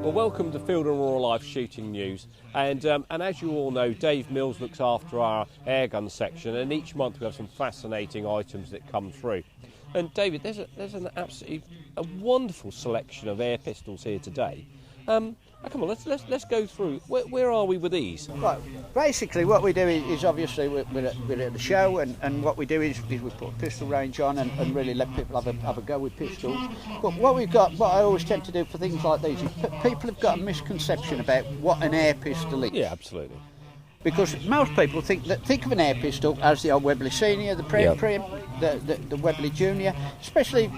Well, welcome to Field and Rural Life Shooting News, and as you all know, Dave Mills looks after our airgun section, and each month we have some fascinating items that come through. And David, there's an absolutely wonderful selection of air pistols here today. Come on, let's go through. Where are we with these? Right, basically what we do is obviously we're at the show, and what we do is we put a pistol range on and really let people have a go with pistols. But what I always tend to do for things like these is people have got a misconception about what an air pistol is. Yeah, absolutely. Because most people think of an air pistol as the old Webley Senior, the Prim, the Webley Junior, especially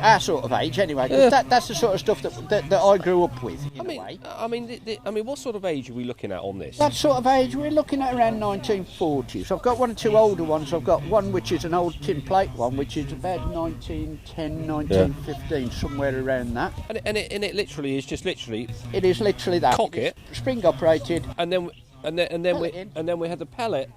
our sort of age anyway. Yeah. That's the sort of stuff that I grew up with. In a way. I mean, what sort of age are we looking at on this? That sort of age, we're looking at around 1940s. I've got one or two older ones. I've got one which is an old tin plate one, which is about 1910, 1915, somewhere around that. And it literally is just literally. It is literally that. Cock it. Spring operated. And then we had the pellet,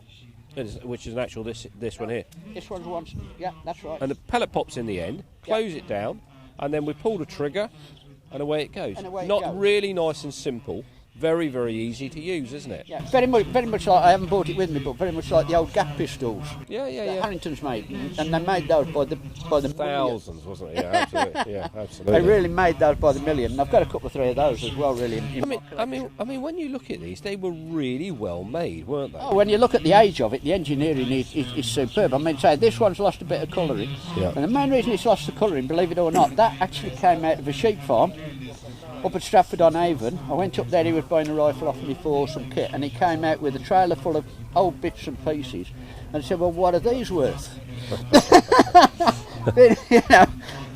which is an actual this one here. This one's one. Yeah, that's right. And the pellet pops in the end, close it down, and then we pull the trigger, and away it goes. Really nice and simple. Very, very easy to use, isn't it? Yeah, very much like, I haven't bought it with me, but very much like the old gap pistols. Yeah. Harrington's made, and they made those by the thousands, wasn't it? Yeah, absolutely. Yeah, absolutely. They really made those by the million. And I've got a couple of three of those as well, really. I mean, when you look at these, they were really well made, weren't they? Oh, when you look at the age of it, the engineering is superb. I mean, say this one's lost a bit of colouring, and the main reason it's lost the colouring, believe it or not, that actually came out of a sheep farm up at Stratford-on-Avon. I went up there, he was buying a rifle off me for some kit, and he came out with a trailer full of old bits and pieces, and said, well, what are these worth?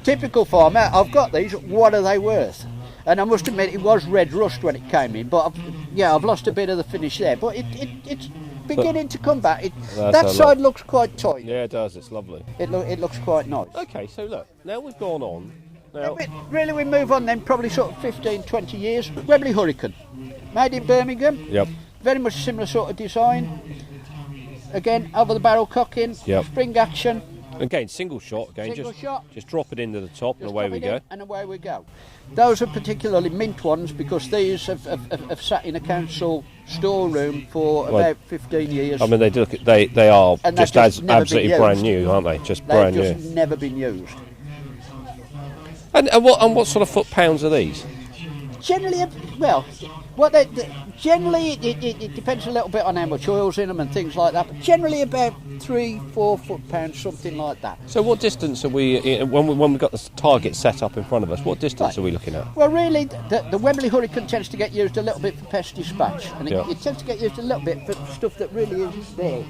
Typical farmer, I've got these, what are they worth? And I must admit, it was red rust when it came in, but I've lost a bit of the finish there, but it's beginning to come back. That side looks quite tight. Yeah, it does, it's lovely. It looks quite nice. Okay, so look, now we've gone on. Now, really, we move on then, probably sort of 15, 20 years. Webley Hurricane, made in Birmingham. Yep. Very much similar sort of design. Again, over the barrel cocking, spring action. Again, single shot. Just drop it into the top, and away we go. And away we go. Those are particularly mint ones because these have sat in a council storeroom for about 15 years. I mean, they are just absolutely brand new, aren't they? Just brand new. They've just never been used. And what sort of foot-pounds are these? Generally, generally it depends a little bit on how much oil's in them and things like that, but generally about 3-4 foot-pounds, something like that. So what distance are we, when we've got the target set up in front of us, what distance are we looking at? Well, really, the Webley Hurricane tends to get used a little bit for pest dispatch, and it tends to get used a little bit for stuff that really is there.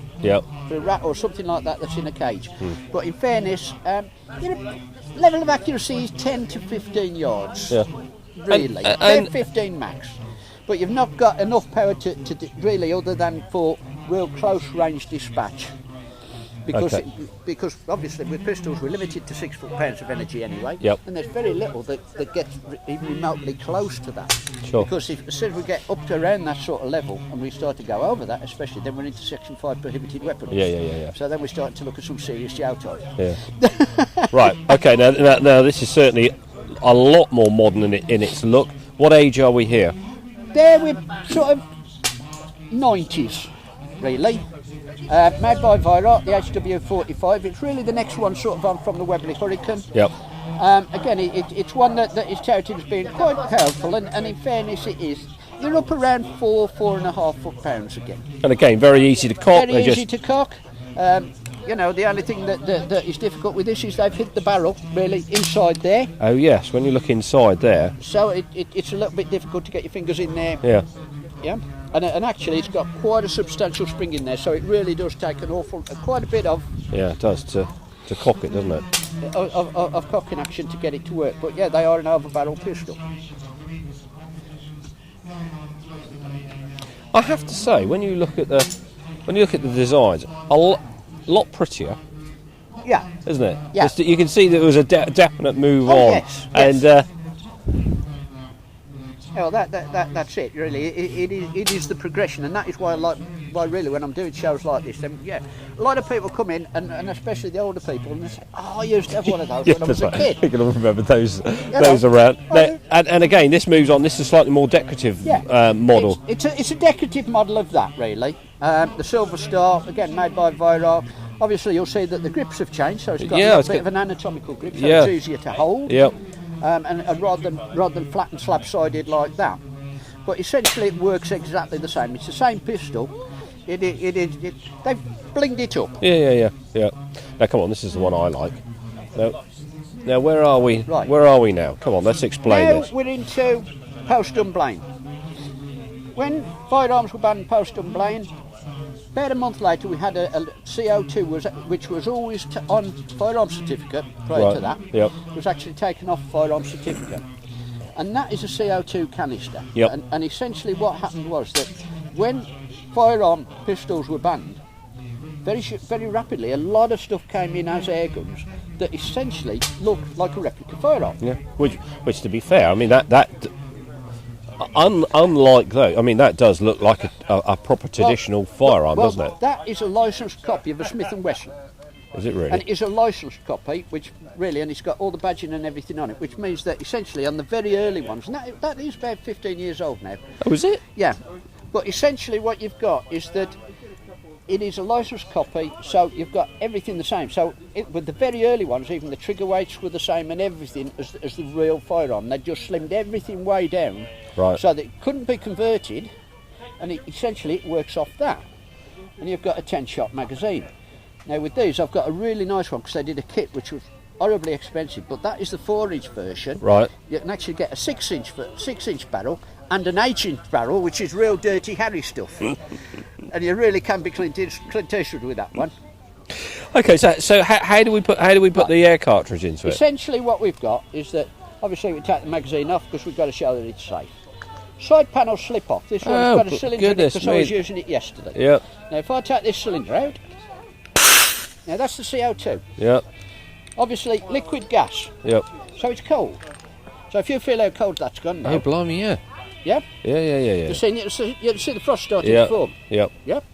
For a rat or something like that that's in a cage. But in fairness, level of accuracy is 10 to 15 yards. Really, and 15 max. But you've not got enough power to really, other than for real close range dispatch. Because obviously with pistols we're limited to 6 foot-pounds of energy anyway. And there's very little that gets even remotely close to that. Because as soon as we get up to around that sort of level and we start to go over that, especially, then we're into Section 5 prohibited weapons. So then we're starting to look at some serious jow time. Right, okay, now this is certainly a lot more modern in its look. What age are we here? There we're sort of 90s, really. Made by Vira, the HW45. It's really the next one sort of on from the Webley Hurricane. Again, it's one that is touted as being quite powerful, and in fairness it is. You're up around 4.5 foot-pounds again. And again, very easy to cock. Very easy to cock. The only thing that is difficult with this is they've hit the barrel really inside there. Oh yes, when you look inside there. So it's a little bit difficult to get your fingers in there. And actually it's got quite a substantial spring in there, so it really does take quite a bit of. Yeah, it does to cock it, doesn't it? Of cocking action to get it to work. But yeah, they are an over barrel pistol. I have to say, when you look at the designs, a lot prettier. Yeah. Isn't it? Yeah. You can see that there was a definite move on. Yes. And Well, that's it, really. It is the progression, and that is why I like. Why really, when I'm doing shows like this, then yeah, a lot of people come in, and especially the older people, and they say, "Oh, I used to have one of those when I was a kid." You can remember those around. Now, and again, this moves on. This is a slightly more decorative model. It's a decorative model of that, really. The Silver Star, again, made by Vira. Obviously, you'll see that the grips have changed, so it's got a bit of an anatomical grip, so it's easier to hold. Yep. And rather than flat and slab-sided like that. But essentially it works exactly the same. It's the same pistol. They've blinged it up. Yeah. Now come on, this is the one I like. Now where are we? Right. Where are we now? Come on, let's explain this. Now we're into post-Dunblane. When firearms were banned post-Dunblane, about a month later we had a CO2 which was always on firearm certificate prior to that. Yep. Was actually taken off firearm certificate. And that is a CO2 canister. Yep. And essentially what happened was that when firearm pistols were banned, very rapidly a lot of stuff came in as air guns that essentially looked like a replica firearm. Yeah. Which to be fair, I mean that unlike though, I mean that does look like a proper traditional firearm, doesn't it? That is a licensed copy of a Smith & Wesson. Is it really? And it is a licensed copy, which really, and it's got all the badging and everything on it, which means that essentially on the very early ones, and that is about 15 years old now. Oh, is it? Yeah. But essentially what you've got is that it is a licensed copy, so you've got everything the same. So with the very early ones, even the trigger weights were the same and everything as the real firearm. They just slimmed everything way down, right, so that it couldn't be converted, and essentially it works off that. And you've got a 10-shot magazine. Now with these, I've got a really nice one because they did a kit which was horribly expensive, but that is the 4-inch version. Right. You can actually get a 6-inch barrel and an 8-inch barrel, which is real Dirty Harry stuff. And you really can be Clint Eastwood with that one. Okay, so how do we put the air cartridge into it? Essentially, what we've got is that obviously we take the magazine off because we've got to show that it's safe. Side panels slip off. This one's got a cylinder in it because I was using it yesterday. Yep. Now, if I take this cylinder out, now that's the CO2. Yep. Obviously, liquid gas. Yep. So it's cold. So if you feel how cold that's gone now. Oh, blimey, yeah. Yeah? Yeah. You see the frost starting to form? Yep. Yep.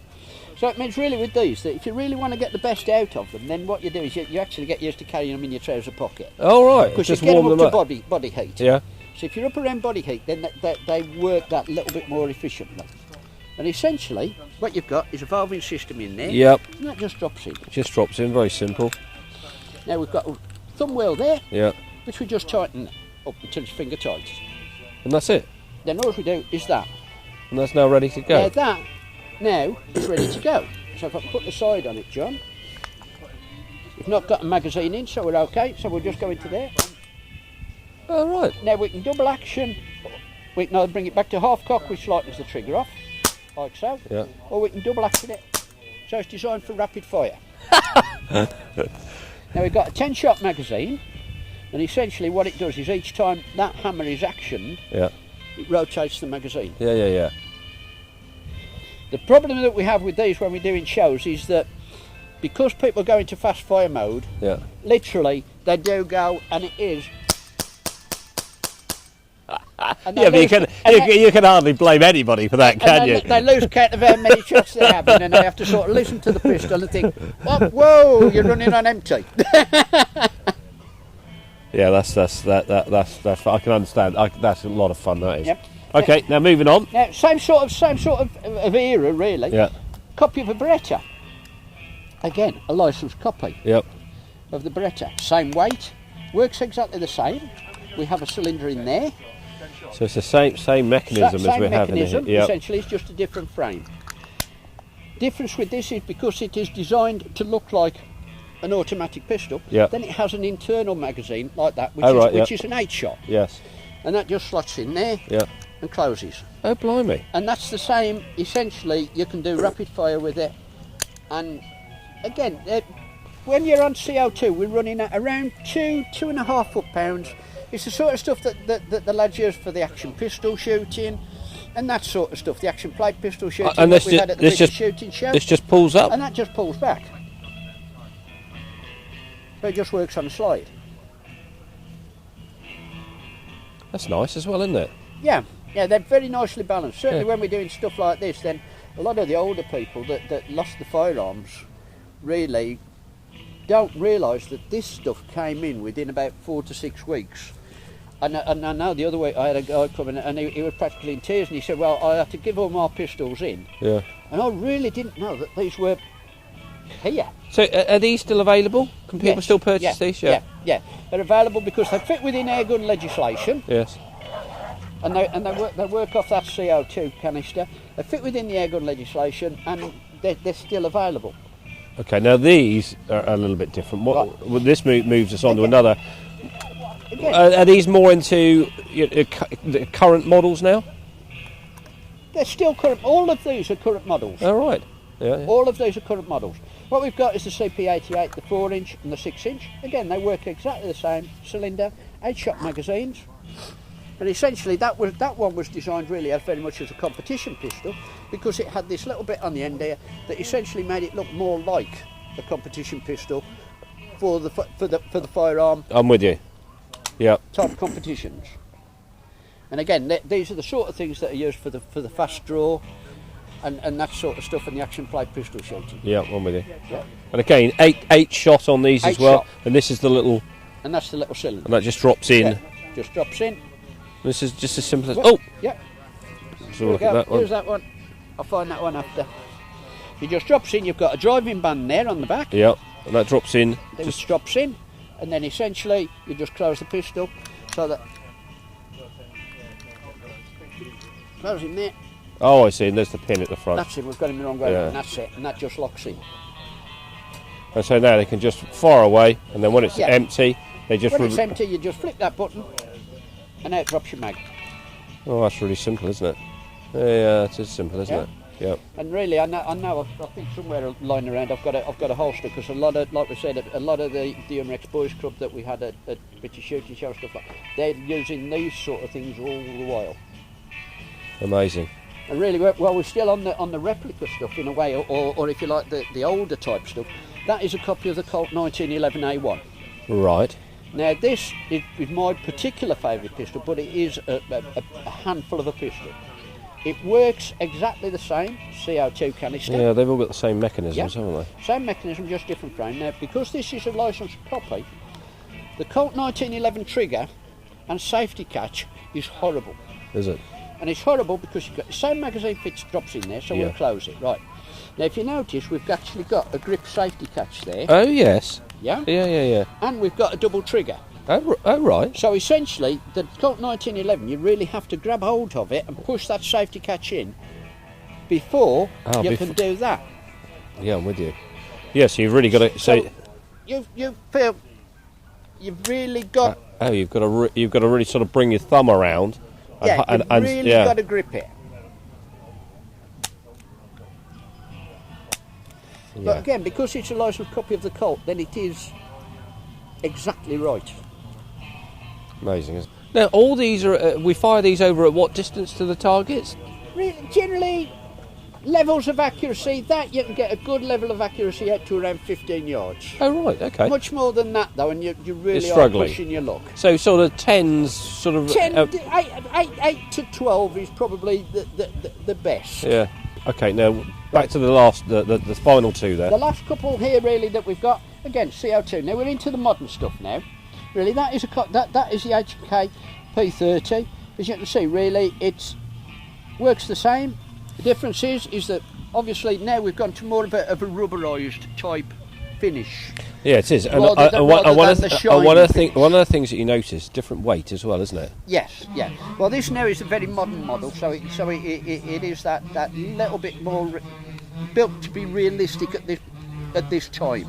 So it means really with these that if you really want to get the best out of them, then what you do is you actually get used to carrying them in your trouser pocket. Oh, right. Because just you get warm them up up to body heat. Yeah. So if you're up around body heat, then they work that little bit more efficiently. And essentially, what you've got is a valving system in there. Yep. And that just drops in. Just drops in, very simple. Now we've got a thumb wheel there. Yep. Which we just tighten up until it's finger tight. And that's it? Then all we do is that. And that's now ready to go? Now that now is ready to go. So if I put the side on it, John, we've not got a magazine in, so we're okay. So we'll just go into there. Oh, right. Now we can double action. We can either bring it back to half cock, which lightens the trigger off, like so. Yeah. Or we can double action it. So it's designed for rapid fire. Now we've got a 10-shot magazine, and essentially what it does is each time that hammer is actioned, yeah, it rotates the magazine. Yeah. The problem that we have with these when we're doing shows is that because people go into fast fire mode, yeah, literally they do go, and it is. Yeah, but you can hardly blame anybody for that, can you? They lose count of how many shots they're having, and they have to sort of listen to the pistol and think, oh, whoa, you're running on empty. Yeah, that's I can understand. That's a lot of fun. That is. Yep. Okay, now moving on. Now, same sort of era, really. Yeah. Copy of a Beretta. Again, a licensed copy. Yep. Of the Beretta. Same weight, works exactly the same. We have a cylinder in there. So it's the same mechanism as we have in here. Yep. Essentially, it's just a different frame. Difference with this is because it is designed to look like an automatic pistol. Yep. Then it has an internal magazine like that, which is an 8-shot. Yes. And that just slots in there. Yep. And closes. Oh, blimey. And that's the same, essentially, you can do rapid fire with it. And again, when you're on CO2, we're running at around 2.5 foot-pounds. It's the sort of stuff that the lads use for the action pistol shooting and that sort of stuff, the action plate pistol shooting and that we had at the British shooting show. This just pulls up? And that just pulls back. But it just works on a slide. That's nice as well, isn't it? Yeah, Yeah, they're very nicely balanced. Certainly when we're doing stuff like this, then a lot of the older people that lost the firearms really don't realise that this stuff came in within about 4 to 6 weeks. And I know the other way, I had a guy come in and he was practically in tears, and he said, well, I had to give all my pistols in. Yeah. And I really didn't know that these were here. So are these still available? Can people still purchase these? Yeah. They're available because they fit within airgun legislation. Yes. And they work off that CO2 canister. They fit within the airgun legislation, and they're still available. Okay, now these are a little bit different. Well, this moves us on to another. Are these more into the current models now? They're still current. All of these are current models. All right. Yeah. All of these are current models. What we've got is the CP88, the 4-inch and the 6-inch. Again, they work exactly the same. Cylinder, 8-shot magazines. And essentially that one was designed really as very much as a competition pistol, because it had this little bit on the end there that essentially made it look more like a competition pistol for the firearm. I'm with you. Yeah. Type competitions. And again, these are the sort of things that are used for the fast draw and that sort of stuff, and the action play pistol shooting. Yeah, I'm with you. Yeah. And again, eight shot on these as well. And this is the little. And that's the little cylinder. And that just drops in. Yeah, just drops in. This is just as simple as. Oh. Yeah. So look at that one. Here's that one. I'll find that one after. It just drops in. You've got a driving band there on the back. Yeah. And that drops in. Just drops in, and then essentially you just close the pistol so that. Close in there. Oh, I see, and there's the pin at the front. That's it, we've got him the wrong way, and that's it, and that just locks in. And so now they can just fire away, and then when it's empty, they just... When it's empty, you just flip that button, and out drops your mag. Oh, that's really simple, isn't it? Yeah, it is simple, isn't it? Yeah. And really, I think somewhere lying around, I've got a holster, because a lot of, like we said, a lot of the UMRX Boys Club that we had at British Shooting Show, stuff like that, they're using these sort of things all the while. Amazing. And really, well, we're still on the replica stuff in a way, or if you like, the older type stuff. That is a copy of the Colt 1911A1. Right. Now, this is my particular favourite pistol, but it is a handful of a pistol. It works exactly the same, CO2 canister. Yeah, they've all got the same mechanisms, haven't they? Same mechanism, just different frame. Now, because this is a licensed copy, the Colt 1911 trigger and safety catch is horrible. Is it? And it's horrible because you've got the same magazine fits drops in there, so we'll close it. Right. Now, if you notice, we've actually got a grip safety catch there. Oh, yes. Yeah? Yeah. And we've got a double trigger. Oh, right. So essentially, the Colt 1911, you really have to grab hold of it and push that safety catch in before you can do that. Yeah, I'm with you. Yeah, so you've really got to... So you feel you've really got... you've got to really sort of bring your thumb around. Yeah, you've really got to grip it. Yeah. But again, because it's a licensed copy of the Colt, then it is exactly right. Amazing, isn't it? Now, all these are... we fire these over at what distance to the targets? Really, generally, levels of accuracy, that you can get a good level of accuracy out to around 15 yards. Oh, right, okay. Much more than that, though, and you really are pushing your luck. So sort of 10s, sort of... 8 to 12 is probably the best. Yeah. Okay, now, back to the last, the final two there. The last couple here, really, that we've got, again, CO2. Now, we're into the modern stuff now. Really, that is the HK P30. As you can see, really, it works the same. The difference is that obviously now we've gone to more of a rubberised type finish. Yeah, it is. And one of the things that you notice, different weight as well, isn't it? Yes, yeah. Well, this now is a very modern model, so it is that little bit more built to be realistic at this time.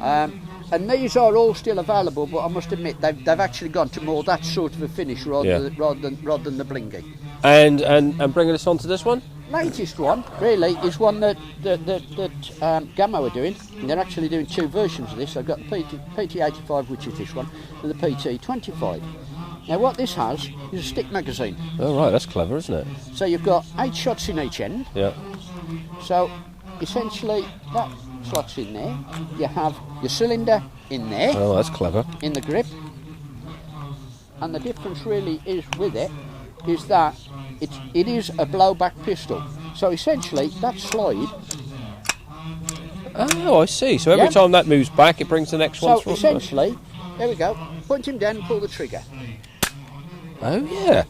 And these are all still available, but I must admit they've actually gone to more that sort of a finish rather than the blingy. And bringing us on to this one? Latest one, really, is one that Gamma are doing. And they're actually doing two versions of this. They've got the PT85, which is this one, and the PT25. Now, what this has is a stick magazine. Oh, right, that's clever, isn't it? So you've got 8 shots in each end. Yeah. So, essentially, that slots in there. You have your cylinder in there. Oh, that's clever. In the grip. And the difference really is with it is that it is a blowback pistol. So essentially, that slide. Oh, I see. So every time that moves back, it brings the next one through. So essentially, there we go. Point him down and pull the trigger. Oh, yeah.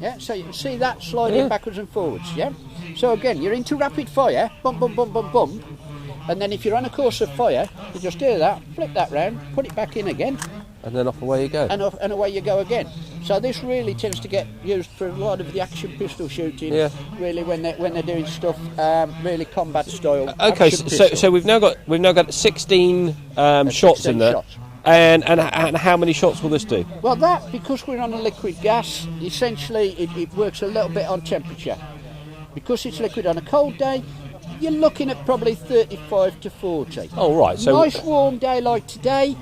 Yeah, so you can see that sliding backwards and forwards, yeah? So again, you're into rapid fire, bump, bump, bump, bump, bump, and then if you're on a course of fire, you just do that, flip that round, put it back in again. And then off away you go. And away you go again. So this really tends to get used for a lot of the action pistol shooting, really when they're doing stuff, really combat style. Okay, so we've now got 16 shots in there. Shots. And how many shots will this do? Well, that, because we're on a liquid gas, essentially it works a little bit on temperature. Because it's liquid on a cold day, you're looking at probably 35 to 40. Oh, right. So nice warm day like today,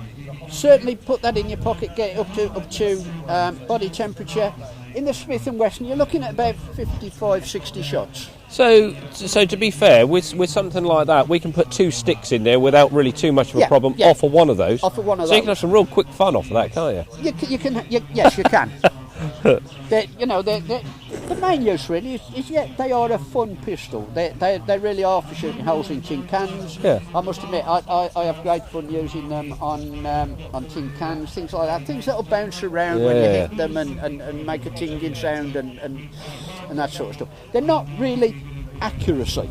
certainly put that in your pocket, get it up to body temperature. In the Smith & Wesson, you're looking at about 55, 60 shots. So to be fair, with something like that, we can put 2 sticks in there without really too much of a problem. Off of one of those. Off of one of those. So you can have some real quick fun off of that, can't you? Yes, you can. The main use really is they are a fun pistol. They really are for shooting holes in tin cans. Yeah. I must admit, I have great fun using them on tin cans, things like that. Things that'll bounce around when you hit them and make a tinging sound and that sort of stuff. They're not really accuracy.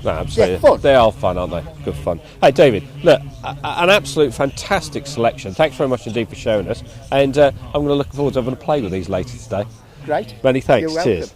No, absolutely. They are fun, aren't they? Good fun. Hey, David, look, an absolute fantastic selection. Thanks very much indeed for showing us. And I'm going to look forward to having a play with these later today. Great. Many thanks. You're welcome. Cheers.